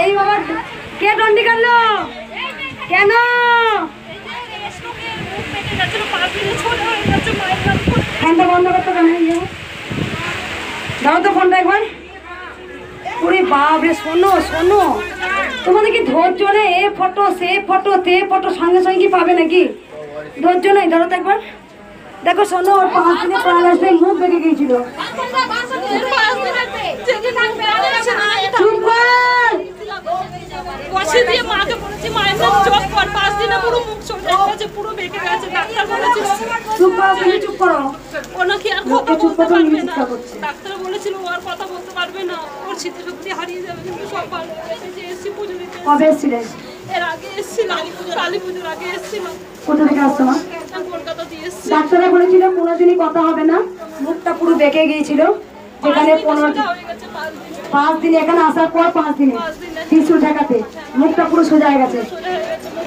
এই বাবা কে ডন্ডি কাটলো কেন? ফোনটা বন্ধ করতে কেন? দাও তো ফোনটা একবার। ওরে বাপরে, শোনো শোনো, তোমাদের কি ধৈর্য নেই? এ ফটো সে ফটো তে ফটো সঙ্গে সঙ্গে কি পাবে নাকি? ধৈর্য নেই? ধরো তো একবার। দেখো শোনো, ওর 5 দিনে প্রাণ আসলে মুখ বেঁকে গিয়েছিল। চুপ করো। ডাক্তার বলেছিল ও আর কথা বলতে পারবে না, ওর স্মৃতিশক্তি হারিয়ে যাবে। কিন্তু সব ভালো হয়েছে যে এসছি পুজো দিতে। কবে এসেছিলেন? এর আগে এসেছিলাম, কালী পুজোর আগে এসেছিলাম। কোথা থেকে আসছো মা? কলকাতা দিয়ে এসেছি। ডাক্তাররা বলেছিল কোনোদিনই কথা হবে না, মুখটা পুরো বেঁকে গিয়েছিল। যেখানে 5 দিন, এখানে আসার পর 5 দিনে টিস্যু ঠেকাতে মুখটা পুরো সোজা হয়ে গেছে।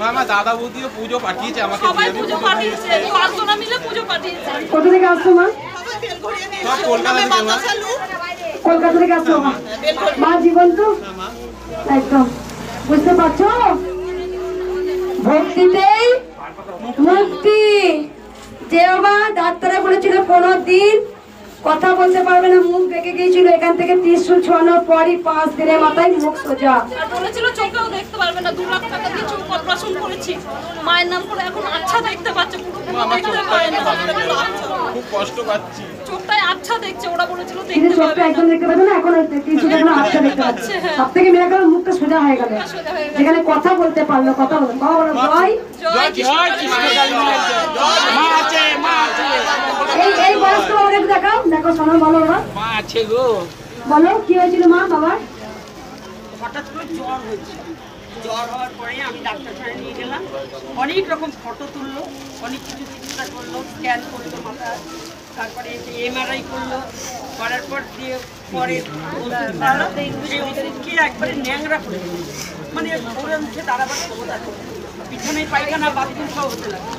মামা দাদা বৌদিও পুজো পাঠিয়েছে আমাকে। সবাই পুজো পাঠিয়েছে, 5 জনা মিলে পুজো পাঠিয়েছে। কোথা থেকে আসছো মা? সব কলকাতা থেকে মা। কলকাতা থেকে আসছো মা? মা জীবন তো একদম বুঝতে পারছো, ভক্তিতেই মুক্তি। যে বাবা ডাক্তারে বলেছিল 15 দিন কথা বলতে পারবে না, মুখ বেঁকে গিয়েছিল। এখান থেকে টিস্যু ছোঁয়ানোর পরই 5 দিনের মাথায় মুখ সোজা। আর বলেছিল চোখেও দেখতে পারবে না, 2 লাখ টাকা দিয়ে চোখ অপারেশন করেছি। মায়ের নাম করে এখন আচ্ছা দেখতে পাচ্ছে, পুরো দেখতে পায় না। খুব কষ্ট পাচ্ছি, চোখটাই আচ্ছা দেখছে। ওরা বলেছিল কিন্তু দেখতে চোখটা পাবে একদম দেখতে পাবে না, এখন টিস্যু দেখো আচ্ছা দেখতে পাচ্ছে। সবথেকে মিরাকল মুখটা সোজা হয়ে গেল, যেখানে কথা বলতে পারলো। কথা বলো, বাবা বলো জয় জয় কৃষ্ণ। মা আছে, মা আছে। এই বয়স্ক বাবাকে দেখাও, দেখো শোনো, বলো বাবা। মা আছে গো। বলো কি হয়েছিল মা বাবার? হঠাৎ করে জ্বর হয়েছিল। জ্বর হওয়ার পরে আমি ডাক্তারখানায় নিয়ে গেলাম। অনেক রকম ফটো তুললো, অনেক কিছু চিকিৎসা করলো, স্ক্যান করলো মাথা, তারপরে এমআরআই করলো। করার পর দিয়ে পরে সেই ওষুধকে একবারে ন্যাংরা করে দিল। মানে ওরা উঠে দাঁড়াবার ক্ষমতা নেই, বিছানায় পায়খানা বাথরুম সব হতে লাগে।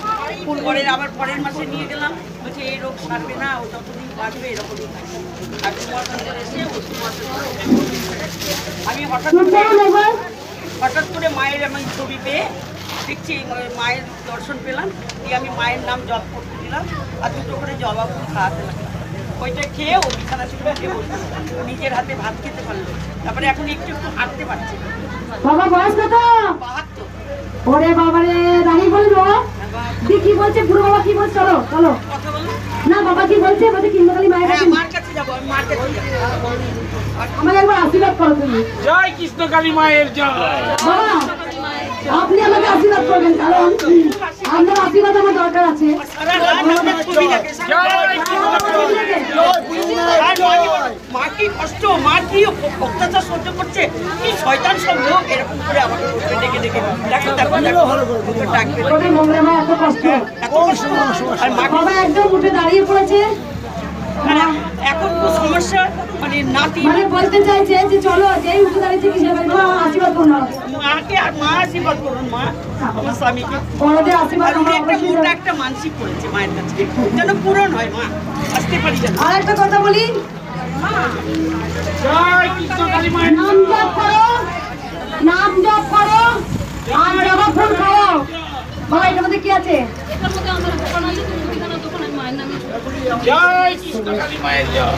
পরের আবার পরের মাসে নিয়ে গেলাম, বলছে এই রোগ সারবে না, ও যতদিন বাঁচবে এরকমই থাকবে। আর 2 মাস ধরে এসে ওষুধ মাসে আমি হঠাৎ করে মায়ের আমি ছবি পেয়ে দেখছি, মায়ের দর্শন পেলাম। দিয়ে আমি মায়ের নাম জপ করতে দিলাম, আর 2টো করে জবা ফুল খাওয়াতে লাগলাম। ওইটা খেয়ে ও বিছানা ছিল খেয়ে বসলো, নিজের হাতে ভাত খেতে পারলো। তারপরে এখন একটু একটু হাঁটতে পারছে। বাবা বয়স কত? 72। ওরে বাবারে, দাঁড়িয়ে বলবো কি বলছে বুড়ো বাবা? কি বলছে? চলো চলো। কথা বলো না বাবা কি বলছে? বলছে কিংবদন্তি মায়ের কাছে। মার কাছে যাবো, আমি মার কাছে যাবো। আমাকে একবার আশীর্বাদ করো তুমি। জয় কৃষ্ণ কালী মায়ের জয়। বাবা আপনি আমাকে আশীর্বাদ করবেন, কারণ আপনার আশীর্বাদ আমার দরকার আছে। মা কি কষ্ট, মা কি অত্যাচার সহ্য করছে, কি শয়তান সব লোক এরকম করে আমাকে ডেকে ডেকে দেখো দেখো ডাকবে। ওদের নোংরা মা এত কষ্ট। আর মা বাবা একদম উঠে দাঁড়িয়ে পড়েছে। এখন খুব সমস্যা, মানে নাতি মানে বলতে চাইছে যে চলো, যেই উঠে দাঁড়িয়েছে কি আশীর্বাদ করুন। মাকে আর মা আশীর্বাদ করুন, মা আমার স্বামীকে। বড়দের আশীর্বাদ। আর উনি একটা মানসিক করেছে মায়ের কাছে, যেন পূরণ হয়। মা আসতে পারি যেন। আর একটা কথা বলি, জয় কৃষ্ণ কালী মায়ের। নাম জপ করো, নাম জপ করো, আর জবা ফুল খাও। বাবা এটার মধ্যে কি আছে? এটার মধ্যে আমার দোকান আছে, তুমি দোকানের মায়ের নামে জয় কৃষ্ণ কালী মায়ের জয়।